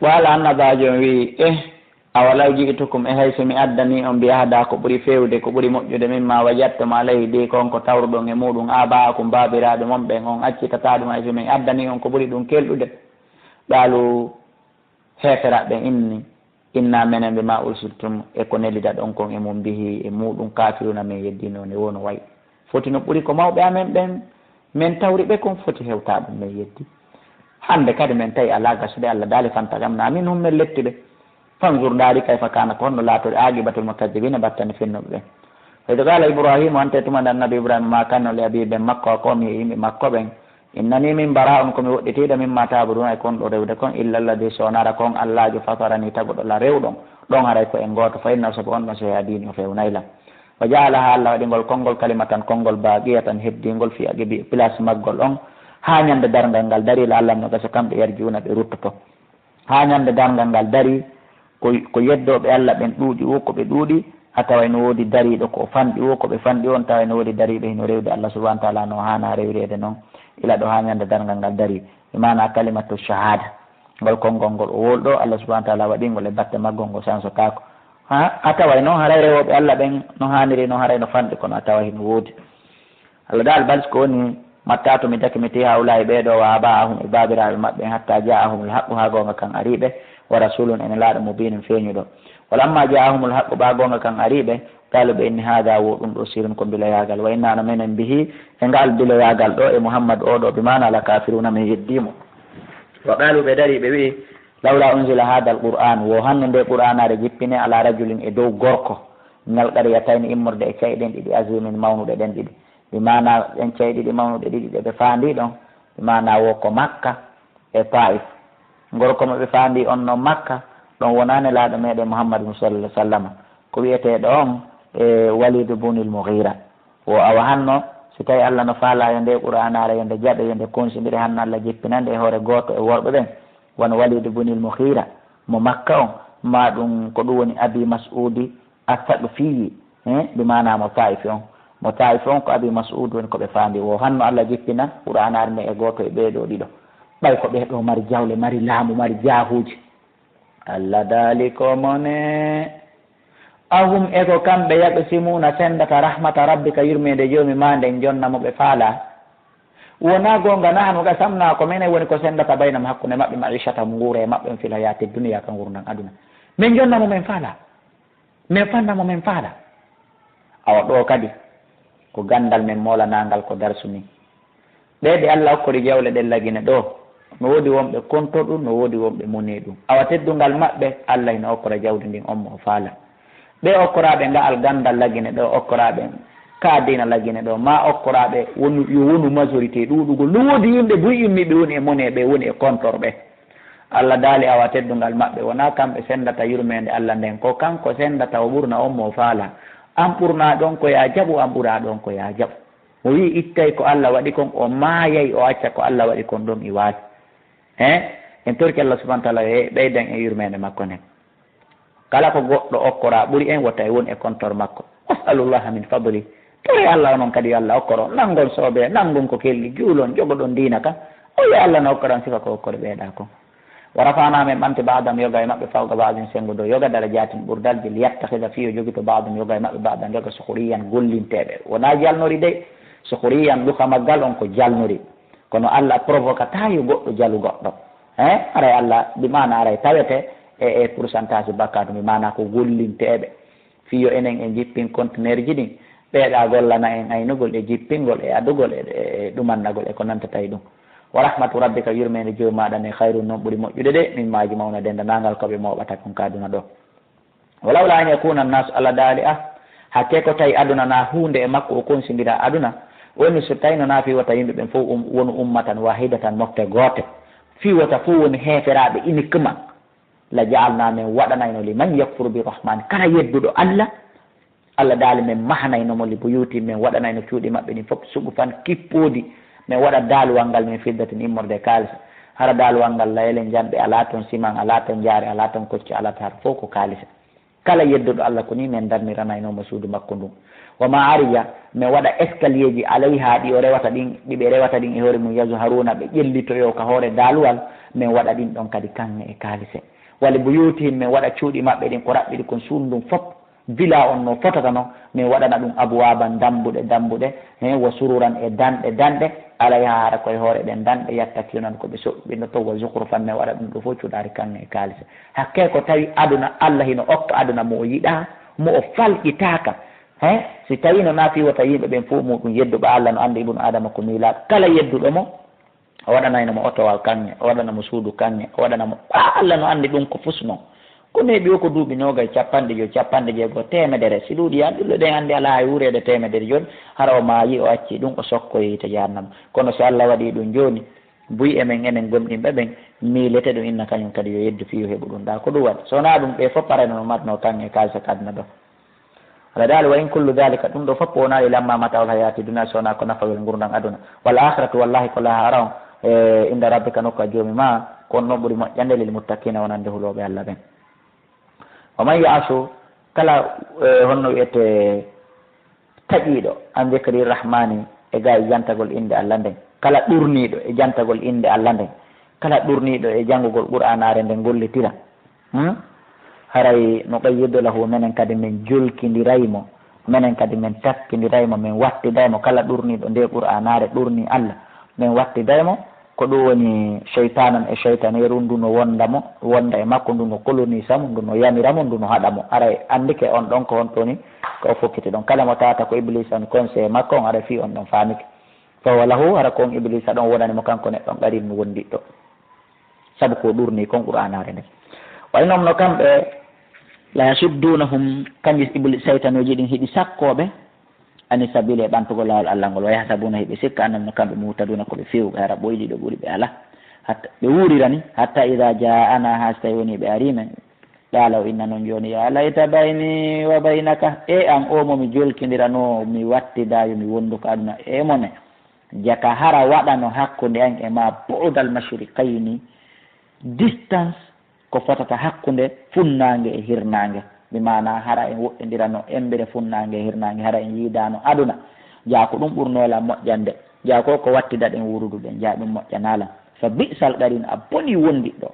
wala annabajo wi awalaw ji'tukum hayso mi addani on mbiyahada ko ɓuri fewde ko ɓuri moƴƴude mimma wajattum alayhi ɗi konko tawruɗon e muɗum abaakum babiraɓe mon ɓen on accitata ɗum hayso min addani on ko ɓuri ɗum kelɗude ɗaalu heferaɓe inna menen ɓe ma ursiltum e ko nelida ɗon kon e mum bihi e muɗum kafiruna min yeddino ne wono wayi foti no ɓuri ko mawɓe amen ɓen min tawri ɓe kon foti hewta ɗum min yeddi hande kadi min tawi ala gasude Allah daali fantagam na min hum min letti ɓe fanjour ndaari kayfa kana ko honno laatode aqibatul mukaddibina battani finnoɓe ɓen fayde qala ibrahima ante tumande annabi ibrahima ma kanno le abiɓe makko komi e yimɓe makko ɓen innani min bara on komi woɗɗitiɗo mimma tabuduna e kon ɗo rewde kon illa alladi sonara kon allahjo fatarani tagoɗo la rewɗon ɗon haray ko en goto fa inna saabu on ɗon so yaadini o fewnaylam wa jaalaha allah waɗigol konngol kalimatan konngol baqiyatan heddingol fi aqibi place maggol on ha ñande dargal ngal dari la allah no gaso kamɓe yarjiuna ɓe ruttoto ha ñande dargal ngal dari ko yeddoɓe allah ɓen ɗuuɗi wo ko ɓe ɗuuɗi a tawa no woodi dariɗo ko fanɗi wo ko ɓe fanɗi on tawa no woodi dariɓe hino rewde allah subahana taala no hana rewrede noon ila ɗo ha ñande dargal ngal dari e mana kalimatu shahada ngol konngol ngol o wolɗo allah subahana taala waɗingol e batte maggol ngo sansotako a tawa noon haray rewoɓe allah ɓen no haniri no haray no fanɗi kono a tawa hino woodi allah dal balis ko woni matta to mi daki mi ti hawlayi ɓeɗo wa abahum e babiraɓe maɓɓe hatta jaahum l haqqu ha gonga kan ariɓe wa rasulun ene laaɗo mubinin feeñuɗo walamma jaahum l haqqu ɓa gonga kan ariɓe qaluɓe inni hada wo ɗum ɗo sirun ko biloyagal wa innano menen bihi e ngal biloyagal ɗo e mouhammad oɗo ɓe mana la kafiruna min yeddimo wa qaluɓe dari ɓe wi lawla unzila hada al qur'an wo hanno nde qur'anare jippine ala rajulin e dow gorko ngal qaryatayni immorde e cayɗen ɗiɗi azimin mawnuɗe ɗen ɗiɗi ɓe mana ɗen cayɗiɗi mawnuɗe ɗiɗi ɗe ɓe faandi ɗon ɓe mana wo ko makka e taif gorko mo ɓe faandi on no makka ɗon wonani laaɗo meɗen mouhammadum sallallah sallam ko wiyeteɗo on e walidu bunil mughira o awa hanno so tawi allah no faala yo nde qur'anare yo nde jaɓe yo nde considéré hanno allah jippinande e hoore goto e worɓe ɓen wono walidu bunil mughira mo makka on ma ɗum ko ɗum woni abi mas'udi asaɗo fiyi ɓe mana mo taif on mo taif on ko abi mas'ud woni koɓe faandi o hanno allah jippina qur'anare nde e goto e ɓeɗo ɗiɗo ɓay ko ɓeɗo mari jawle mari laamu mari jahuji allah daali ko mone ahum eko kamɓe yaɓe simuna sendata rahmata rabbika yurmede joomi ma nden jonnamo ɓe faala wona gonga nahanu ga samna ko minen woni ko sendata baynam hakkude maɓɓe maishata nguura e maɓɓe fil hayati duniya ka gurdan aduna min jonnamo men faala min fannamo men faala awa ɗo kadi ko gandal men molanangal ko darsuni ɓeɓe allah hokkori jawle ɗen lagine ɗo no woodi wonɓe kontoɗum no woodi wonɓe moni ɗum awa teddungal maɓɓe allah ino okkora jawdi ndin on mo faala ɓe okkoraɓe ngaal gandal lagine ɗo okkoraɓe kaadina lagine ɗo ma okkoraɓe woni yo wonu majorité ɗuɗugol no woodi yimɓe buyimmiɓe woni e moni ɓe woni e contorɓe allah daali awa teddungal maɓɓe wona kamɓe sendata yurmede allah nden ko kanko sendata o ɓurna on mo faala an ɓurna ɗon ko ya jaɓu an ɓura ɗon ko ya jaɓu o wi ittay ko allah waɗi kon o maayay o acca ko allah waɗi kon ɗon i waati en torki allah subahana taala ɓeyden e yurmede makko nden kala ko goɗɗo okkora ɓuri en wotta e woni e compteur makko wasalullaha min fadli tori allah onon kadi yo allah okkoro nangon soobe nangon ko kelli juulon jogoɗon diina ka o yo allah no okkoran sifa ko okkore ɓeeɗa kon wa rafana men ɓamte baadam yoga e maɓɓe fawga baadum sengo do yoga dara jatin ɓurdalde liyattahida fiyo jogi to baadum yoga e maɓɓe baadam yoga sohoriyan gollinteɓe wona jalnori de sohoriyan ɗuka maggal on ko jalnori kono allah provocata yo goɗɗo jalu goɗɗo aray allah ɗi mana aray tawete e pourcentage bakkatu mi mana ko gollinteɓe fiyo enen e jippin contenaire ji ɗin ɓeeɗa gollana en aynugol e jippingol e adugol e ɗumannagol e ko nantatay ɗum wa rahmatu rabbika yurmede joomaɗa ne hayru noon ɓuuri moƴƴude de min maji mawna dendanangal koɓe moɓata kon kaduna ɗo walawla an yakuna annasu allah daali hakke ko tawi aduna na hunde e makko o considira aduna woni so tawi no naafi wata yimɓe ɓen fof woni ummatan wahidatan mofte goote fi wata fof woni heeferaɓe uniquement la jaalna min waɗanayno li man yakfuru bi rahmani kala yedduɗo allah allah daali min mahanaynomo li buyuti min waɗanayno cuuɗi maɓɓe ɗin fof sugu fan kippodi min waɗa daaluwal ngal min fiddatin immorde kalisa hara daaluwal ngal layele jamɓe ala toon siman ala toon jaare ala toon kocci ala har fof ko kalisa kala yedduɗo Allah ko ni min darniranaynomo suudu makko ndun wama ariya mi waɗa escalier ji alayha ɗi o rewata ɗin ɗiɓe rewata ɗin e hoore mum yasu haruna ɓe ƴellitoyo ka hoore daaluwal min waɗa ɗin ɗon kadi kanŋe e kaalise walla buyutihim min waɗa cuuɗi maɓɓe ɗin ko raɓɓiɗi kon suudu ndun fof villa on no fotata no min waɗana ɗum abwaban dambuɗe he wo sururan e danɗe alayha hara koye hoore ɗen danɗe yattaki noon koɓe soɓɓi no to wo zukrufan min waɗa ɗum ɗo fof cuuɗari kanŋe e kaalise hakke ko tawi aduna Allah hino okka aduna mo o yiɗa mo o falƴitaka he si tawi no naafi wota yimɓe ɓen fof muɗum yedduɓe Allah no anda ibnu adama ko miilaɗo kala yedduɗo mo o waɗanaynomo otowal kanŋe o waɗanamo suudu kanŋe o waɗanamo Allah no andi ɗum ko fusno ko neeɓi o ko duuɓi nogay capanɗe joyi capanɗe jeegoo temedere si ɗuuɗi yanɗulle ɗen anndi alaa e wuurede temedere joni hara o maayi o acci ɗum o sokkoyite jahannama kono so Allah waɗi ɗum joni buy emen enen gomɗinɓe ɓen miilete ɗum inna kañum kadi yo yeddu fiyo heɓu ɗum ɗa ko ɗum waɗi so wona ɗum ɓe fof parano no matno kanŋe kalisa kadna ɗo ala dal wa in kullu dalika ɗum ɗo fof wonaɗi lamma matawol hayati duna so wona ko nafawel gurdam aduna wal akhiratu wallahi ko laha araw e inda rabbika nokka joomi ma kon noon ɓuuri moƴƴande lil muttaqina wonande huloɓe Allah ɓen o man yaasu kala honno wiyete taƴiɗo an zikri rahmani e ga e jantagol inde Allah nden kala ɗurniɗo e jantagol inde Allah nden kala ɗurniɗo e janngugol qur'anare nde gollitira haray no qayyidu lahu minen kadi min julkidiraymo minen kadi min takkidiraymo min wattidaymo kala ɗurniɗo nde qur'anare ɗurni Allah min wattidaymo ko ɗum woni cheytanan e cheytaneru ndu no wonda e makko ndu no kolonisamo ndu no yamiramo ndu no haɗamo aray andike on ɗon ko on toni ko o fokkiti ɗon kala mo tawata ko iblis on conseil makko on aɗa fi on ɗon famike fawa lahu hara kon iblis aɗon wonanimo kanko neɗɗon ɗarin no wondiɗɗo saabu ko ɗurni kon qur'anare nde way noon no kamɓe la yasuddunahum kanji iblis cheytanuji ɗin hiɗi sakkoɓe ani sabile ɓantugol lawol Allah ngol way hasabuna hiɓe sikka annam no kamɓe mutaduna koɓe fewɓe hara ɓoyɗi ɗo ɓuuri ɓe ala hatta ɓe wuurirani hatta ida ja'ana ha so tawi woni ɓe arimen ɗalaw inna noon joni ya layta bayni wa baynaka e an o momi jolkidirano mi wattidayo mi wondu ko aduna e mone jaka hara waɗano hakkude an e ma boɗal mashriqayni distance ko fotata hakkude funnange e hirnange mi mana hara en woɗɗodirano embere funnange e hirnange hara en yiidano aduna jaa ko ɗum ɓurnola moƴƴande jaa ko wattidaɗen wuruduɗen jaa ɗum moƴƴanalam so bisal ɗarin a boni wondiɗɗo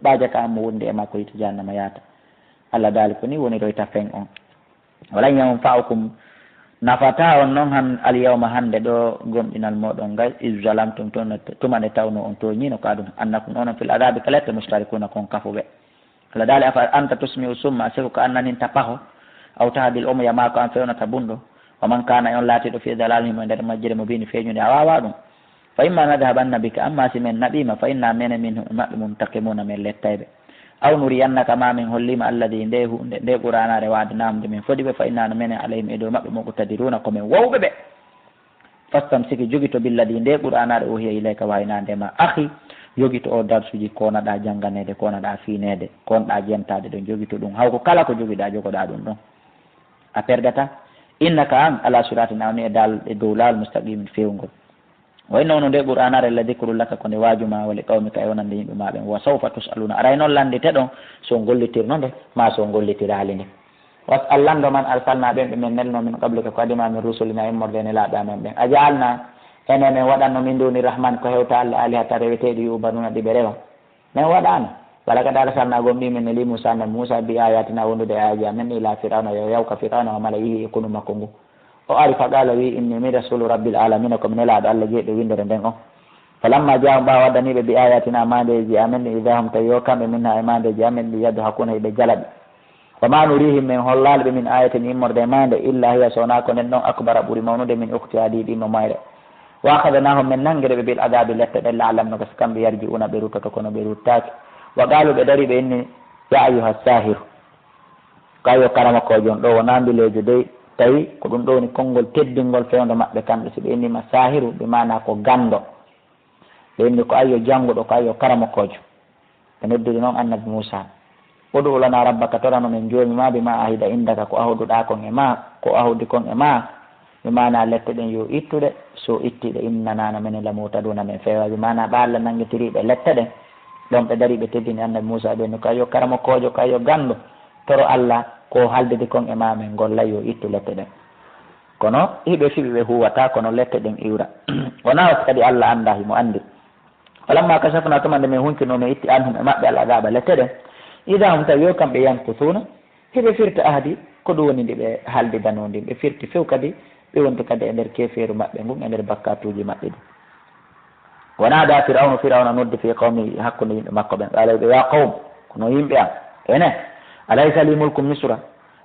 ɓaja ka mo wondi e makko yito jahannama yaata Allah daali ko ni woni royta fen on wala ñamum fa'ukum nafata on noon han alyawma hande ɗo gomɗinal moɗon ngay iszalamtum toon tumane tawno on to ñino ko aduna annakum onon fil adabi kalette mustarikuna kon kafuɓe Allah daali afa anta tusmi'u summa siko ko annanin tapaho aw tahdil umya ma ko an fewnata bunɗo wa man kana on laatiɗo fi dalalihim e nder majjere mo bini feeñude a wawa ɗum fa imma nadhabanna bika amma si men naɓima fa inna mene min maɓɓe muntakimuna min lettayɓe aw nuriyannaka ma min hollima alladi nde hunde nde ɓuranare wade namde min foɗiɓe fa innano mene alayhim e dow maɓɓe muqtadiruna komin wowɓe ɓe fastam siki jogito billadi nde ɓuranare o hiya ilayka waynandema ahi jogito o darsuji konaɗa jangganede konaɗa finede konɗa jentade ɗon jogito ɗum hawko kala ko jogiɗa jogoɗa ɗum ɗon a perdata innaka an ala surati nawni e dow lawol mustaqimin fewgol way noon nde ɓuranare la dicru laka ko nde wajuma wali qawmika e wonande yimɓe maɓe wa sawfa tusaluna aray noon landete ɗon so gollitirno nde ma so gollitirali nde was allando man arsalna ɓen ɓe min nelno min qablika ko adima min rusulina immorde ne laaɓe amen ɓen a jaalna ene min waɗanno min duni rahman ko hewta Allah alihata reweteɗi yubanuna ɗiɓe rewa min waɗano wala kada arsalna gom ɗimin ne li Musa nan Musa bi ayatina wondude ayaji amen ila firawna yo yawka firawna o mala yihi e konu makko ngu o ari fa qala wi inni min rasulu rabbil alamina komi nelaɗo Allah jeeɗo windere nden on falamma jahum ɓa waddaniɓe bi ayatina mandeji amen ɗi idahum tawi yo kamɓe min ha e mandeji amen ɗi yaddu hakkuna eɓe jalaɓe wama nurihim min hollaliɓe min ayatin immorde mande illa hiya sowona ko nden ɗon akbara ɓuuri mawnude min ukti adi ɗimmo mayre wa akhadnahum min nanguereɓe bil adabi lette ɗen laalam nogas kamɓe yarji una ɓe ruttoto kono ɓe ruttaki wa qalu ɓe dari ɓe inni ya ayuha sahiru kayo karamakojo on ɗo wona mbilejo dey tawi ko ɗum ɗo woni konngol teddingol fewndo maɓɓe kamɓe so ɓe innima sahiru ɓe mana ko gando ɓe inni ko ayyo jannguɗo ko ayyo karamakojo ɓe noddude noon annabi Musa oɗo ulana rabbaka torano men joomi ma ɓe ma ahida indaka ko ahuduɗa kon e ma ko ahudi kon e ma ɓe mana lette ɗen yo ittuɗe so ittiɗe innanano menen lamutaduna men fewa ɓe mana ɓa Allah nanguitiriɓe lette ɗen ɗon ɓe dari ɓe teddini annabi Musa ɓe ni ko ayyo karamakojo ko ayyo gando toro Allah ko haldede kon e mamen golla yo ittu lette ɗen kono hiɓe fiɓe ɓe huwata kono lette ɗen iwra wona kadi Allah anda himo andi walamma kasafna tumande min hunkino mi itti anhum e maɓɓe Allah gaɓa lette ɗen ida hum tawi yo kamɓe yankutuna hiɓe firta ahdi ko ɗum woni ndi ɓe haaldidanodi ɓe firti few kadi ɓe wonti kadi e nder keferu maɓɓe ngun e nder bakkatuji maɓɓe ɗi wonada firawna noddi fi qawmi hakkude yimɓe makko ɓen qala ɓe ya qawm kono yimɓe am ene alaysa li mulku misra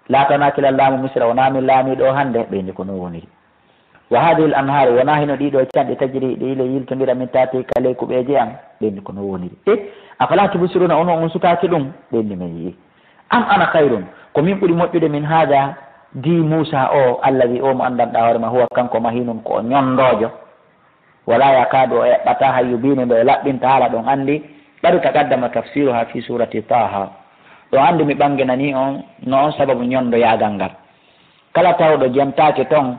latana kila laamu misra wona min laamiɗo hannde ɓeyndi ko no woniri wa hadihi l anhar wona hino ɗiɗo canɗi tajiri ɗi ile yiltodira min tati kale kuɓeje am ɓeyndi ko no woniri afala tubsiruna ono on sukaki ɗum ɓeyndi min yii am ana kayrun ko min ɓuuri moƴƴude min haaja di Moussa o Allah wi o mo andanɗa hoorema huwa kanko mahinum ko ñondojo wala yakadu o eɓɓata hay yubine ndo e laɓɓinta haala ɗon andi ɓaɗu taqaddama tafsiru ha fi surati taha ɗo andi mi ɓanginani on no on sababu ñondo yagal ngal kala tawɗo jemtaki toon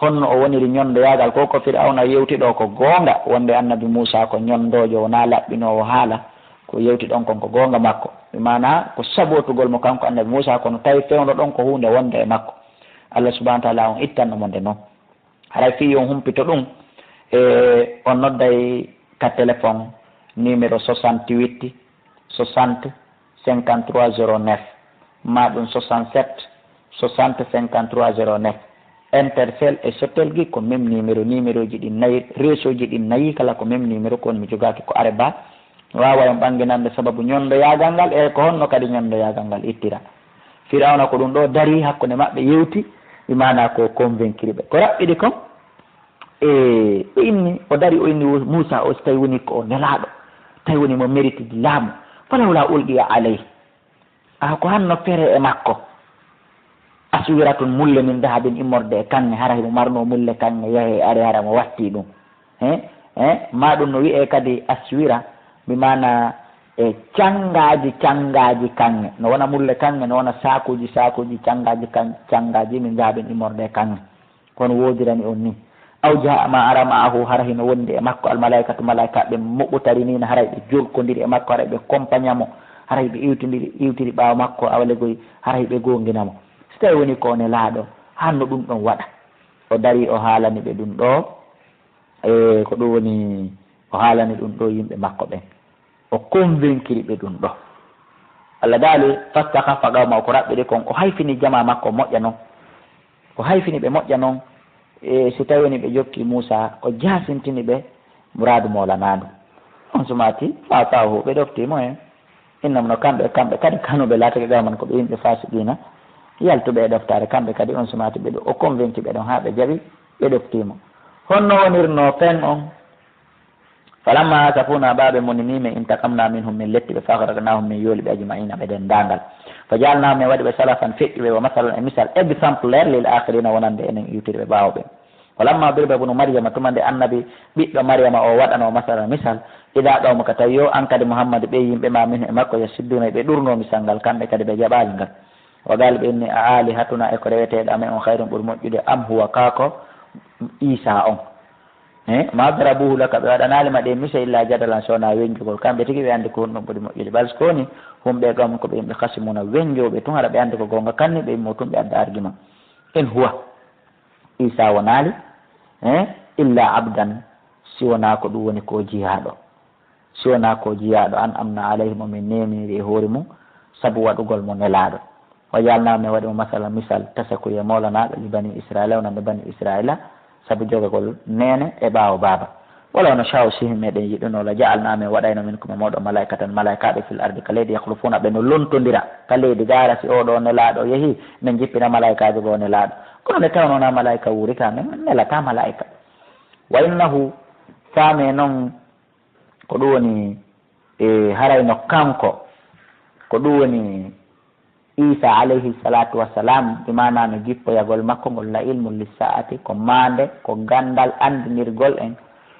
honno o woniri ñondo yagal ko ko Fir'auna yewtiɗo ko goonga wonde annabi Moussa ko ñondojo wona laɓɓinowo haala ko yewti ɗon kon ko goonga makko mana ko sabotugol mo kanko annabi Moussa kono tawi fewno ɗon ko hunde wonde e makko Allah subahana taala on ittannomo nde noon haray fi on humpito ɗum on nodday ka téléphone numéro 68 60 53 09 ma ɗum 67 60 53 09 intercell e sottelgi ko même numéro ji ɗi nayi réseau ji ɗi nayi kala ko même numéro ko woni mi jogaki ko areba wawa en ɓanginande sababu ñondo yagal ngal e ko honno kadi ñondo yagal ngal ittira Firawna ko ɗum ɗo dari hakkude maɓɓe yewti imana ko convaincre ɓe ko raɓɓiɗi kon o inni o dari o inni Moussa o so tawi woni ko o nelaɗo tawi woni mo mérite di laamu falawla ulqiya alayhi ko hanno fere e makko aswiratun mulle min dahabin immorde e kanŋe hara himo marno mulle kanŋe yahe are hara mo watti ɗum ma ɗum no wiye kadi aswira mi mana e cangaji kanŋe no wona mulle kanŋe no wona sakuji cangaji min dahabin immorde e kanŋe kono wodirani on ni aw jaa ma ara maahu hara hino wondi e makko almalaikatu malaika ɓe moɓɓutarinina haray ɓe jurkodiri e makko haray ɓe compagnamo haray ɓe iwtiri ɓaawo makko awalegoy haray ɓe gonginamo so tawi woni ko ne laaɗo hanno ɗum ɗon waɗa o dari o haalani ɓe ɗum ɗo ko ɗum woni o haalani ɗum ɗo yimɓe makko ɓen o convaincre ɓe ɗum ɗo Allah daali fastakafa gawma ko raɓɓiɗi kon o hayfini jama makko moƴƴa noon o hayfini ɓe moƴƴa noon so tawi woni ɓe jokki Moussa o jasintini ɓe muradu molanadu on sumati fasahu ɓe ɗoftimo hen innam no kamɓe kadi kanuɓe laatake gawman ko ɓe yimɓe fasiqina yaltuɓe e ɗoftare kamɓe kadi on sumati ɓe o convainci ɓe ɗon ha ɓe jaaɓi ɓe ɗoftimo honno wonirno fen on falamma asafuna baɓe moninime intakamna minhum min letti ɓe fagraqnahum min yooli ɓe ajmaina ɓe den dangal fa jalnahum min waɗi ɓe salafan feƴƴuɓe wa masalan e misal exemplaire lil akhirina wonande enen iwtiri ɓe ɓawo ɓe walamma birba bunu mariama tumande annabi ɓiɗɗo mariama o waɗano masalan misal ida ɗawmo ka tawi yo an kadi mouhammadu ɓe yimɓe ma min e makko yo sidduna ɓe ɗurno misal ngal kamɓe kadi ɓe jaɓali ngal wa gal ɓe inni a ali hatuna e ko reweteɗo amen on hayrum ɓuuri moƴƴude am huwa kako isa on ma darabuhu laka ɓe waɗanalima ɗe misa illa jadalan sowna weñjugol kamɓe tigi ɓe andi ko honɗum ɓuuri moƴƴude bal so koni humɓe ɗom koɓe yimɓe hasimuna weñjoɓe tun haɗa ɓe andi ko gonga kanni ɓe yimmo tun ɓe adda argument in huwa isa wonali illa abdan si wona ko ɗum woni ko jiyaɗo si wona ko jiyaɗo an amna alayhi momin nemiri e hoore mum saabu waɗugol mo nelaɗo wa jalnami waɗimo masala misal tasakuye molanaɗo li bani israila wonande bani israila saabu jogagol nene e ɓaawo baaba wala no shaw sihi meɗen yiɗuno la jaalnami waɗayno min komi moɗo malaika tan malaikaɓe fil ardi ka leydi yahlufuna ɓe no lontodira ka leydi gara si oɗo nelaɗo yeehi min jippina malaikaji goo nelaɗo kono nde tawnona malaika wurita min nelata malaika wa innahu faame noon ko ɗum woni harayno kanko ko ɗum woni isa alayhi salatu wassalam imana no jippoyagol makko ngol la ilmu lissaati ko mande ko gandal andinirgol en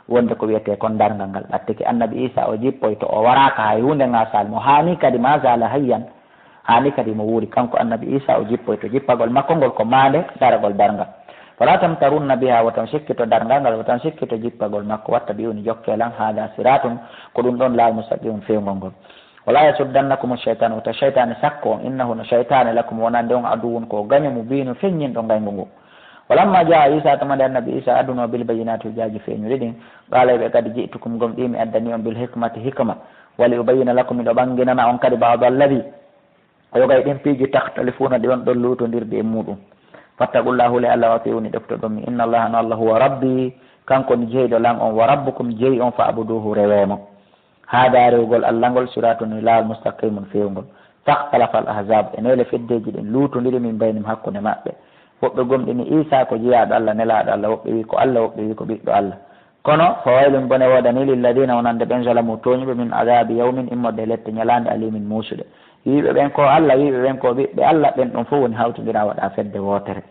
wonde ko wiyete kon dargal ngal ɓattiki annabi isa o jippoy to o waraka hay hunde ngasal mo hani kadi ma zala hayyan hani kadi mo wuuri kanko annabi isa o jippoy to jippagol makko ngol ko mande daragol dargal fala tamtarunna biha wotan sikkito dargal ngal wotan sikkito jippagol makko watta ɓi woni jokkelan haala siratun ko ɗum ɗon laal mustaqim fewgol ngol wala yasuddannakum ash-shaytanu ta shaytan sakko innahu na shaytan lakum wonande on aduwun ko gaño mubinu feññin ɗo ngaygo ngo walamma jaa isa tamade annabi isa aduna bil bayyinati jaaji feeñude ɗin qala ɓe kadi ji'tukum gom ɗimi addani on bil hikmati hikma wali ubayyina lakum miɗo ɓanginana on kadi ba'da alladi yogay ɗin piiji tahtalifuna ɗi on ɗon lutondirde e muɗum fattaqullahu li allah watiuni ɗoftoɗon mi inna allaha no allah huwa rabbi kanko ni jeeyɗo lan on wa rabbukum jeeyi on fa abuduhu rewemo haada rewgol allah ngol siratuni laal mustaqimun fewgol fahtalafa al ahzab e nele feddeji ɗin lutodiri min baynim hakkude maɓɓe woɓɓe gomɗini isa ko jeeyaɗo allah nelaɗo allah woɓɓe wi ko allah woɓɓe wi ko ɓiɗɗo allah kono fa waylum bone woɗani lilladina wonande ɓen zalamu toñuɓe min adabi yawmin immorde lette ñalande alimin muusuɗe wiɓe ɓen ko allah wiɓe ɓen ko ɓiɓɓe allah ɓen ɗon fof woni hawtodira waɗa fedde wotere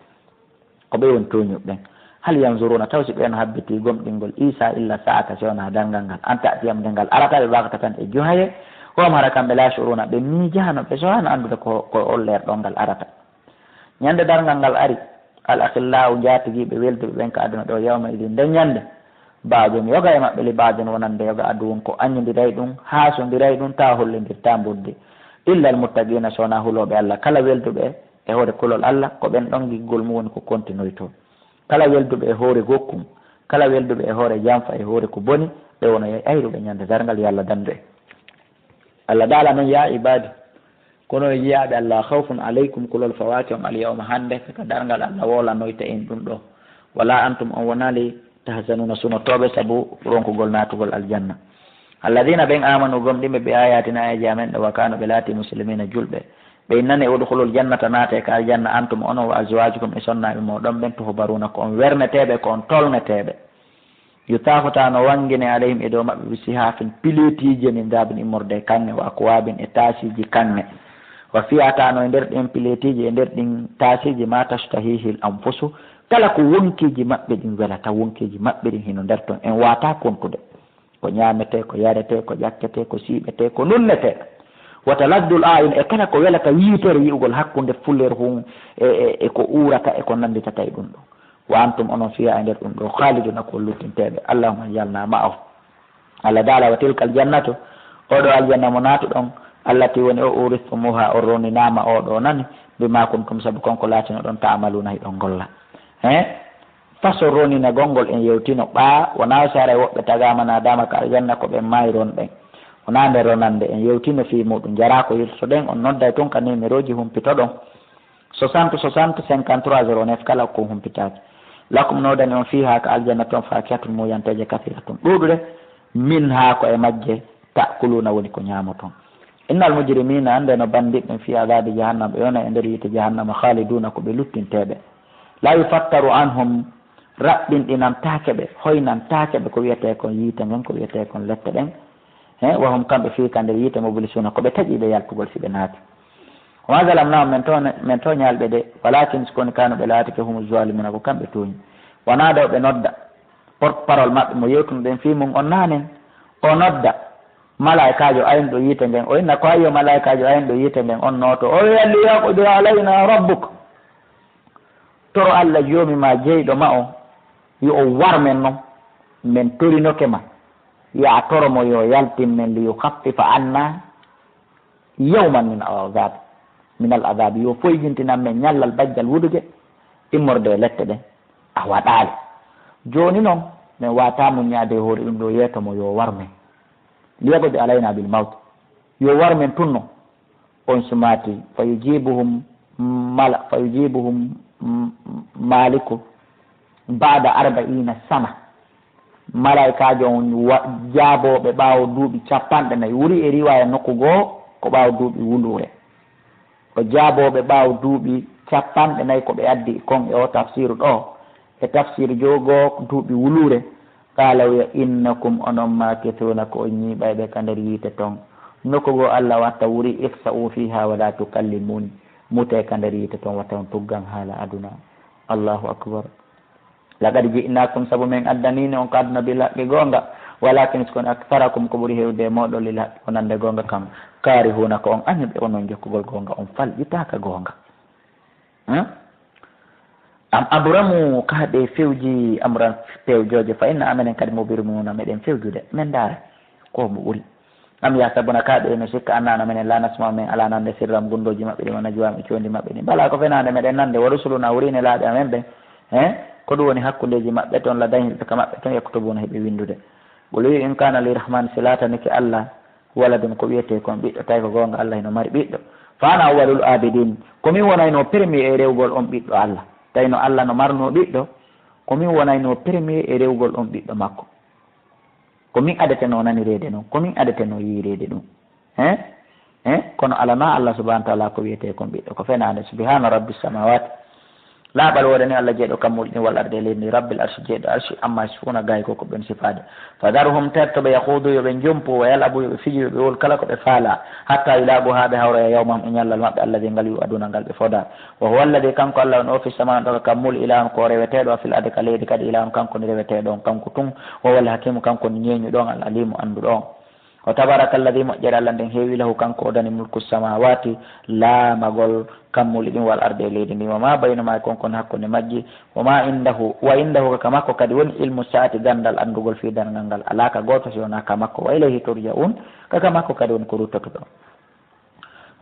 ko ɓe woni toñuɓe ɓen hal yanzuruna taw si ɓen habbiti gomɗingol isa illa saata si wona dangal ngal an ta'tiyamde ngal arata ɓe wakata tan e juhaye hom hara kamɓe la shuruna ɓe miijano ɓe sowano andude ko olleer ɗo ngal arata ñande dargal ngal ari al akhillahu jatigiɓe welduɓe ɓen ko aduna ɗo yawma idin nde ñande baajum yoga e maɓɓe li baajum wonande yoga aduwon ko añodiray ɗum haasodiray ɗum ta hollidirta budde illa al muttaqina sowona huloɓe allah kala welduɓe e hoore kulol allah ko ɓen ɗon giggol mum woni ko continue to kala welduɓe e hoore gokkum kala welduɓe e hoore janfa e hoore ko boni ɓe wono yo ayruɓe ñande dargal yo allah dandu e allah daala noon ya ibadi kono e yiyaɓe allah khawfun aleykum kulol fawati on alyawma hande ko dargal allah wolanoyta en ɗum ɗo wala antum on wonali tahzanuna sunotoɓe saabu ronkugol natugol aljanna alladina ɓen amanu gomɗiɓe ɓe ayatina ayaji amen ɗo wa kanu ɓe laati muslimina julɓe ɓe nani udkhulul jannata naate ka aljanna antum onon wa azwajukum e sonnaɓe moɗon ɓen tuhbaruna ko on werneteɓe ko on tolneteɓe yutafutano wangine alayhim e dow maɓɓe bi sihafin piletiji min dabin immorde kanne wa akwabin e tasiji kanne wa fiyatano e nder ɗin piletiji e nder ɗin tasiji ma tastahihil anfusu kala ko wonkiji maɓɓe ɗin welata wonkiji maɓɓe ɗin hino nder ton en wata kontude ko ñamete ko yarete ko ƴakkete ko siiɓete ko nunnete wata laddul ayun e kala ko welata yiitere yi'ugol hakkude fuller hun e ko urata e ko nanditata e ɗum ɗo wa antum onon fiya e nder ɗum ɗo khaliduna ko luttinteɓe allahuma jalna ma o allah daala wa tilka aljannatu oɗo aljanna mo naatu ɗon allah ti woni o uristumuha o roninama oɗo nani bima kuntum saabu konko laatino ɗon ta'maluna hiɗon golla façon ronina gongol en yewtino ɓa wona sara woɓɓe tagamana dama ka aljanna ko ɓen mayron ɓen wona nde ronande en yewtino fi muɗum jara ko yirto ɗen on nodday toon ka numéro ji humpito ɗon 60 60 53 09 kala ko humpitaki lakum nodani on fi ha ka aljanna toon fakiyatun muyanteje kathiratun ɗuɗude min ha ko e majje takuluna woni ko ñamoton innal mujrimina ande no bandiɓɓen fi adabi jahannam ɓe yona e nder yiite jahannama khaliduna ko ɓe luttinteɓe la yufattaru anhum raɓɓinɗinantake ɓe hoynantake ɓe ko wiyete kon yiite ngen ko wiyete kon lette ɗen wahum kamɓe fi ka nder yiite mobilisuna koɓe taƴiɓe yaltugol si ɓe naati wama zalamnahum min to ñalɓe de walakin sikoni kano ɓe laatike humu zalimuna ko kamɓe tooñi wona ɗo ɓe nodda porte parole maɓɓe mo yewtuno ɗen fi mum on nanen o nodda malaikajo ayin ɗo yiite nden o inna ko hayyo malaikajo ayin ɗo yiite nden on nooto o yalli yaqudir alayna rabbuk toro allah joomi ma jeyɗo ma o yo o war men noon min torinoke ma ya toromo yo yaltin men li yukhaffifa anna yawman min al adab yo foyjintinan men ñallal bajjal wuduge immorde lette ɗen a waɗaali joni noon min wata muñade hoore ɗum ɗo yeetomo yo war men liyagode alayna bil mawt yo war men tunno on sumati fa yujibuhum maliku bada 40 sana malaikajo on jaaboɓe ɓaawo duuɓi 40 wuri e riwaya nokku goo ko ɓaawo duuɓi wulure o jaaboɓe ɓaawo duuɓi 40 ko ɓe addi kon e o tafsiru ɗo e tafsir jogo duuɓi wulure qala ya innakum onon makithuna ko on ñiiɓayɓe ka nder yiite toon nokku goo allah watta wuri ifsa'u fiha wala tukallimuni mute ka nder yiite toon watta on tuggan haala aduna allahu akbar laqad ji'nakum sabu men addanini on ko aduna bil haqqi gonga walakin skon aktharakum ko ɓuri hewde moɗon lil haqqi ko nande gonga kam karihuna ko on anniɓe onon jokkugol gonga on falƴitaka gonga am abramu kaɗe fewji amran fewjoje fa inna amenen kadi mobirmuna meɗen fewjude men daara ko mo ɓuri am yasabuna kaɓe no sikka annana menen la nasma men ala nande sirram gundoji maɓɓe ɗi wona juwami condi maɓɓe ɗi bala ko fenade meɗen nande wa rusuluna wurine laaɓe amen ɓe ko ɗum woni hakkudeji maɓɓe toon la dañilɓe ka maɓɓe toon yakkutobuna heeɓe windude ɓolo wi in kana lirahmani si latanike allah waladum ko wiyete kon ɓiɗɗo tawi ko gonga allah ino mari ɓiɗɗo fa ana awwalul abidin komin wonayno premier e rewgol on ɓiɗɗo allah tawi no allah no marno ɓiɗɗo komin wonayno premier e rewgol on ɓiɗɗo makko komin adeteno nanirede noon komin adeteno yirede ɗum kono alama allah subahana taala ko wiyete kon ɓiɗɗo ko fenade subhana rabbi samawati laaɓal wodani allah jeeɗo kammulɗini wal arde leydi rabbil arshi jeeɗo arshi amma sifuna gayi koko ɓen sifade fadarhum tertoɓe yahudu yoɓe jompu wa yalabu yoɓe fiji yoɓe wol kala koɓe faala hatta ilaɓu haɓe hawroya yawmam e ñallal maɓɓe alladi ngal yu aduna ngal ɓe foda wa huwa alladi kanko allah on ofi samana ɗo ka kammul ilahon ko reweteɗo fil ade ka leydi kadi ilahon kanko ni reweteɗon kanko tun wa wal hakimu kanko ni ñeñuɗon al alimu anduɗon o tabaraka alladi moƴƴere allah nden heewi lahu kanko o dani mulku samawati laamagol kammuli ɗin wal arde e leydi ndi wama baynuma konkon hakkude majji wama indahu wa indahu kaka makko kadi woni ilmu saati gandal andugol fi dargal ngal alaka goto si wona ka makko wa ilayhi turja'un kaka makko kadi woni ko ruttotoɗo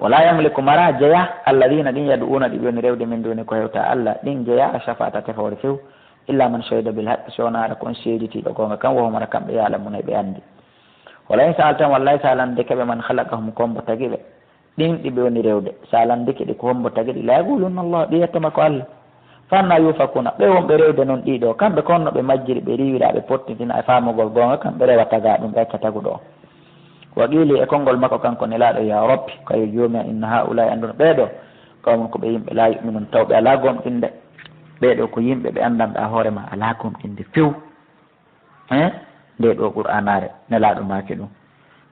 wala yamliku mara jeeya alladina ɗin yadu'una ɗi ɓeni rewde min duni ko hewta allah ɗin jeeya a shafata tefore few illa man shahida bil haqqi si wonaɗa kon seeditiɗo gonga kam wohumata kamɓe yalamuna ɓe andi wala in saaltan wallahi salande keɓe man halakahum kombo tagi ɓe ɗin ɗi ɓe woni rewde salandiki ɗi ko hombo tagi ɗi la yaquluna allah ɗi yettoma ko allah fanna yufakuna ɓe wonɓe rewde noon ɗiɗo kamɓe konno ɓe majjiri ɓe riwira ɓe pottitina e famugol gonga kamɓe rewa taga ɗum ɓe acca taguɗo o wa qili e konngol makko kanko ne laaɗo ya rabbi kayo joomi a inna haulai anduno ɓeeɗo kawmon ko ɓe yimɓe la yuminun taw ɓe ala gomɗinde ɓeeɗo ko yimɓe ɓe andanɗa hoorema ala gomɗinde few nde ɗo qur'anare nelaɗo maki ɗum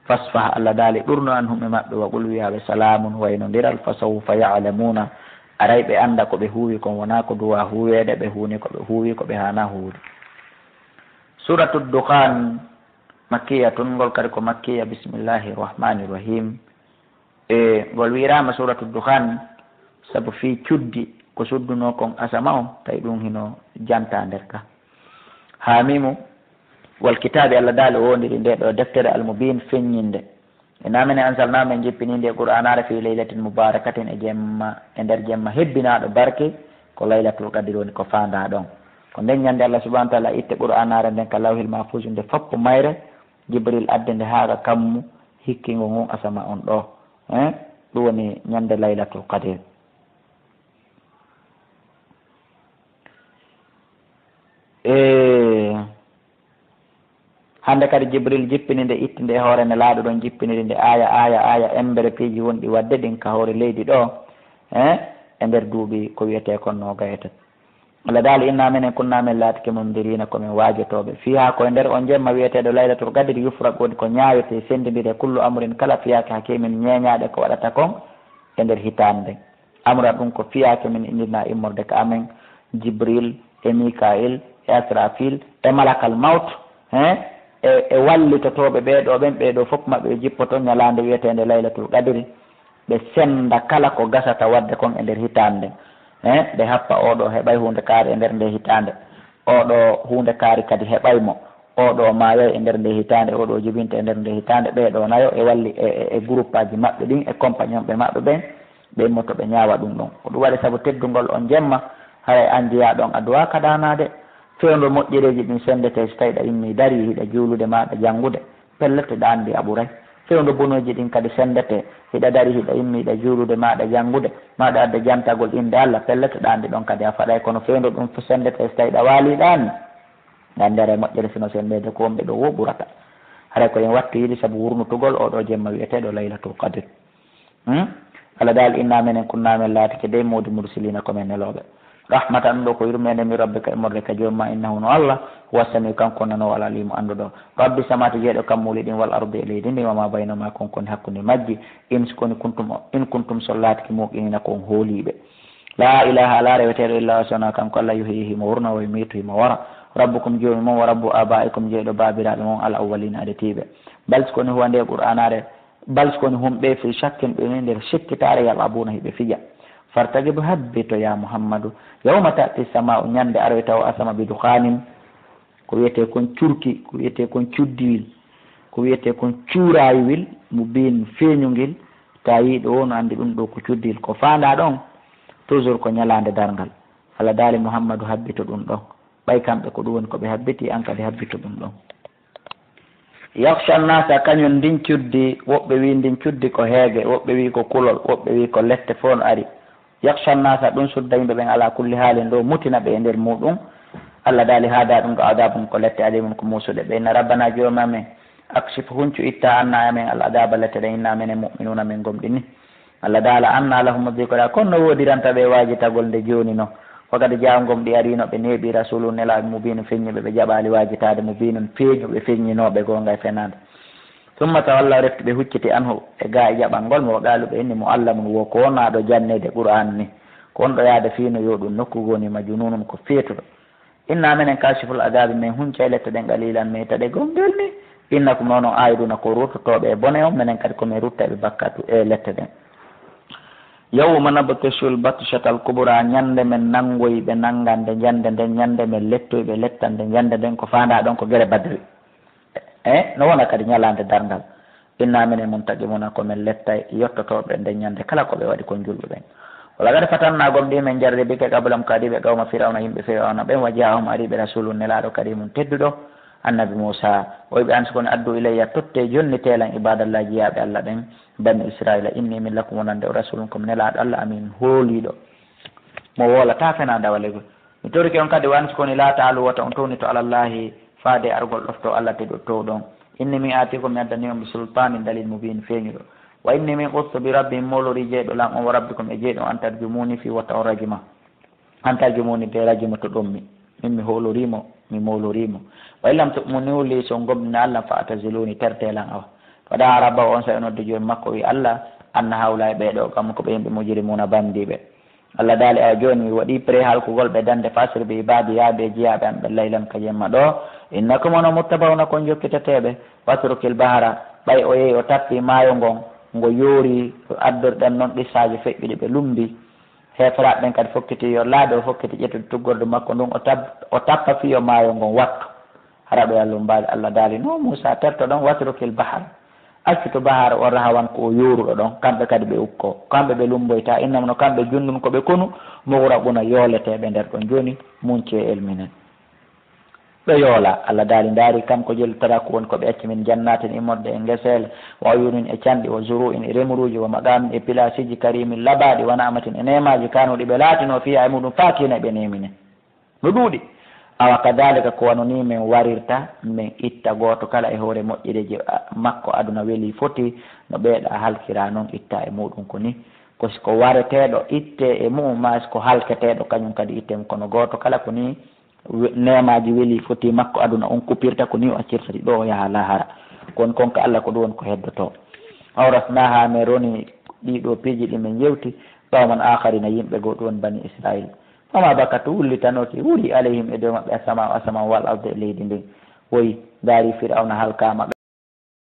fasfah allah daali ɓurno an humɓe maɓɓe wa qul wiyaɓe salamun waynodiral fa sawfa yalamuna aray ɓe anda ko ɓe huuwi kon wona ko duwa huwede ɓe huuni ko ɓe huuwi ko ɓe hana huude suratu dukhan makkiyatun ngol kadi ko makkiya bisimillahi rrahmani rrahim e ngol wirama suratu dukhan saabu fi cuddi ko sudduno kon asama o tawi ɗum hino janta nder ka hamimu wal kitabe allah daali o wondiri nde ɗo deftere almubin feññinde e namene ansalnamen jippininde e qur'anare fi laylatin mubarakatin e jemma e nder jemma hebbinaɗo barke ko laylatul qadir woni ko fanda ɗon ko nden ñande allah subahana taala itte qur'anare nden ka lawhil mahfus nde foppo mayre jibril adde nde haaka kammu hikkingo ngun asama on ɗo ɗum woni ñande laylatul qadir hande kadi jibril jippini nde itti nde hoore nde laaɗo ɗon jippiniri nde aya embere piiji wonɗi wadde ɗin ka hoore leydi ɗo e nder duuɓi ko wiyete kon no gayata allah daali inna menen kunnamen laatike mumdirina komin waajotoɓe fiha koye nder on jemma wiyeteɗo laylatul qadri yufrak woni ko ñaawete sendidire kullu amrin kala fiyake hakimin ñeñaɗe ko waɗata kon e nder hitande amra ɗum ko fiyake min indina immorde ka amen jibril e mikail e asrafil e malakal maut e wallitotoɓe ɓeeɗo ɓen ɓeeɗo fof maɓɓe jippoto ñalande wiyetede laylatul qadri ɓe senda kala ko gasata wadde kon e nder hitande ɓe happa oɗo heɓay hunde kaari e nder nde hitande oɗo hunde kaari kadi heɓaymo oɗo maayoy e nder nde hitande oɗo jibinta e nder nde hitande ɓeeɗo nayo e walli e groupe aji maɓɓe ɗin e compagnon ɓe maɓɓe ɓen ɓe immoto ɓe ñaawa ɗum ɗon ko ɗum waɗi saabu teddugol on jemma haray an jiya ɗon a duwa kaɗanade fewndo moƴƴereji ɗin sendete so tawi ɗa immi dari hiɗa juulude maɗa janngude pellete ɗa anndi a ɓuray fewndo bonoji ɗin kadi sendete hiɗa dari hiɗa immi ɗa juulude maɗa janngude maɗa adda jantagol inde allah pellete ɗa anndi ɗon kadi a faɗay kono fewndo ɗum sendete so tawi ɗa waaliɗani gandere moƴƴere sino sendede ko wonɓe ɗo wo ɓurata haray koyen wattu yiɗi saabu wurnutugol oɗo jemma wiyeteɗo laylatul qadir allah daal inna menen kunnamen laatike dey mawdi mursilina komin neloɓe rahmatan ɗo ko yurmede mi rabbi ka e morde ka jomma innahu no allah wasami kanko nano wala limo anduɗo rabbi samati jeeɗo kammuli ɗin wal ardi e leydi ndi wama baynama konkoni hakkude majji in kuntum so laatiki muqinina kon hooliɓe la ilaha ala reweteɗo illa wasona kanko allah yohi himo wurno way miitu himo wara rabbukum joomi moon wa rabbu abaikum jeeɗo babiraɓe moon al awwalina adetiɓe bal sikoni huwa nde qur'anare bal sikoni humɓe fi shakkin ɓeni nder sikkitare yalabuna hiɓe fija fartagib habbito ya muhammadu yawma tati sama'u ñande aroy taw asama bi dukhanin ko wiyete kon curki ko wiyete kon cuddiwil ko wiyete kon cuurayiwil mubin feeñugil ta yi ɗo no andi ɗum ɗo ko cuddil ko faanda ɗon toujours ko ñalande dargal Allah daali Muhammadu habbito ɗum ɗon ɓay kamɓe ko ɗum woni koɓe habbiti an kadi habbito ɗum ɗon yakhsha nnasa kañum ndin cuddi woɓɓe wi ndin cuddi ko heege woɓɓe wi ko kulol woɓɓe wi ko lette fof no ari yakhsha nnasa ɗum sudda yimɓe ɓen ala kulli haalin ɗo mutina ɓe e nder muɗum Allah daali haada ɗum ɗo adabum ko lette alimum ko musuɗe ɓe inna rabbana jooma men aksif huncu itta anna amen al adaba lette ɗen inna men e mu'minuna men gomɗini Allah daala anna lahum dhikra kono no wodiranta ɓe waaji tagol nde joni no wakati jawgom ɗi arino ɓe neeɓi rasulu nelaɓe mubinu feññuɓe ɓe jaɓali wajitade mubinun feeñuɓe feññinoɓe gonga e fenade summa tawalla refti ɓe hucciti anhu e ga e jaɓalngol mo waɗaluɓe inni mo Allah mum wo ko wonnaɗo jannede qur'an ni ko wonɗo yaade fino yo ɗum nokku goni majununum ko feetuɗo inna menen kashiful adabi min hunca e lette ɗen qalilan metaɗe gomdel ni innakum noon ayiduna ko ruttotoɓe e bone on minen kadi komin rutta eɓe bakkatu e lette ɗen yawma nabtashu lbatshat alkubra ñande men nangoyi ɓe nangande ñande nden ñande men lettoyi ɓe lettande ñande nden ko fanda ɗon ko guere badri no wona kadi ñalande dargal inna minen muntaqimuna komin lettay yettotoɓe nde ñande kala koɓe waɗi kon julɓe ɓen wala gade fatannagom ɗi men jarde bike kabulam kadi ɓe gawma firawna yimɓe firawna ɓen wa jahum ariɓe rasulu nelaɗo kadi mum tedduɗo annabi Musa o wi ɓe an sokoni addu ilayya totte jonni telan ibadallaji yaɓe Allah ɓen bani Israila inni min lakum wonande o rasulum komi nelaɗo Allah amin hooliɗo mo wolata fena dawalego mi toriki on kadi wani sokoni la taalu wata on towni to alallahi faade argol ɗofto Allah teɗo tow ɗon inni mi aatikum mi addani on bi sultanin dalil mubin feeñuɗo wa inni min ustu bi rabbi molori jeeɗo lan on wa rabbikum e jeeɗo an tarjumuni fi watta o rajima an tarjumuni de rajima to ɗum min mi holorimo mi molorimo wa illam tu'minuli so gomɗina Allah fa ataziluni tertelan awa waɗa araba on sa nodde joni makko wi Allah anna hawla e ɓeɗo kam ko ɓe yimɓe mujrimuna bandiɓe Allah daali awa joni mi waɗi pré halkugol ɓe dande fasir ɓe ibadi yaaɓe jiyaɓe an ɓe laylan ka jemma ɗo innakum ono muttabawna kon jokkiteteɓe watrukil bahara ɓay o yeehi o tappi maayo ngon ngo yoori addorɗen noon ɗissaji feƴƴiɗi ɓe lumbi heferaɓe ɓen kadi fokkiti yo laaɓe o fokkiti ƴettude tuggorde makko ndun o tappa fiyo maayo ngon wattu haraɓe Allah mbaali Allah daali no Moussa terto ɗon watrukil bahar accito bahar o rahawan ko o yoruɗo ɗon kamɓe kadi ɓe ukko kamɓe ɓe lumboyta innam no kamɓe jundun koɓe konu mogura ɓuna yooleteɓe nder ɗon joni munce elminen ɓe yoola Allah daali ndaari kanko jeltata ko woni koɓe acci min jannatin immorde e ngesele wa uyunin e canɗi o zuru in e remuruji wa magamin e pilasiji karimin labaɗi wa namatin e nemaji kanuɗi ɓe laatino fiya e muɗum fakina ɓe nemine no ɗuuɗi awa kadalika ko wano ni min warirta min itta goto kala e hoore moƴƴireji makko aduna weeli foti no ɓeeɗa halkira noon itta e muɗum ko ni ko wareteɗo itte e mum ma ko halketeɗo kañum kadi ittemo kono goto kala ko ni nemaji weeli foti makko aduna on kupirta ko ni o accirtati ɗo o yaaha lahara kono konko Allah ko ɗum woni ko heddoto awrasnaha min roni ɗiɗo piiji ɗi min yewti ɓawman akharina yimɓe goo ɗum woni bani Israil fama bakatu wullitanoti wuri alayhim e dow maɓɓe asama wal arde e leydi ndin woyi daari firawna halkama